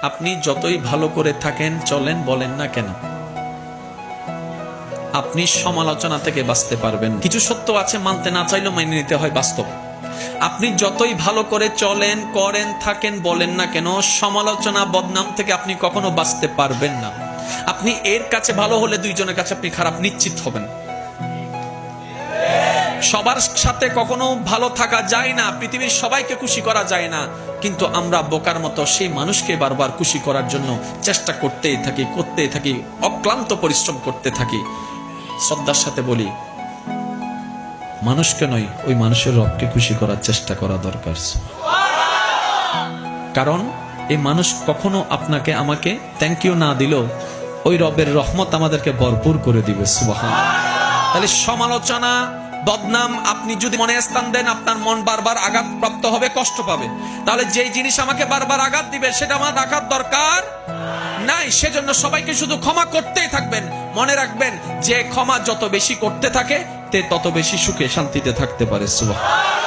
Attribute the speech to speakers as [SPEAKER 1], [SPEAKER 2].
[SPEAKER 1] আপনি যতই ভালো করে থাকেন, চলেন, বলেন না কেন, আপনি সমালোচনা থেকে বাঁচতে পারবেন। কিছু সত্য আছে, মানতে না চাইলেও মেনে নিতে হয়, বাস্তব। আপনি যতই ভালো করে চলেন, করেন, থাকেন, বলেন না কেন, সমালোচনা, বদনাম থেকে আপনি কখনো বাঁচতে পারবেন না। আপনি এর কাছে ভালো হলে দুইজনের কাছে আপনি খারাপ নিশ্চিত হবেন। সবার সাথে কখনো ভালো থাকা যায় না, পৃথিবীর সবাইকে খুশি করা যায় না, কিন্তু আমরা বোকার মতো সেই মানুষকে বারবার খুশি করার জন্য চেষ্টা করতেই থাকি, অক্লান্ত পরিশ্রম করতে থাকি। শ্রদ্ধার সাথে বলি, মানুষকে নয়, ওই মানুষের রবকে খুশি করার চেষ্টা করা দরকার। কারণ এই মানুষ কখনো আপনাকে আমাকে থ্যাংক ইউ না দিল, ওই রবের রহমত আমাদেরকে ভরপুর করে দিবে। সুবহানাল্লাহ। তাহলে সমালোচনা, বদনাম আপনি যদি মনে স্থান দেন, আপনার মন বারবার আঘাতপ্রাপ্ত হবে, কষ্ট পাবে। তাহলে যেই জিনিস আমাকে বারবার আঘাত দিবে সেটা আমার রাখার দরকার নাই। সেজন্য সবাইকে শুধু ক্ষমা করতেই থাকবেন। মনে রাখবেন, যে ক্ষমা যত বেশি করতে থাকে তে তত বেশি সুখে শান্তিতে থাকতে পারে। সুবহানাল্লাহ।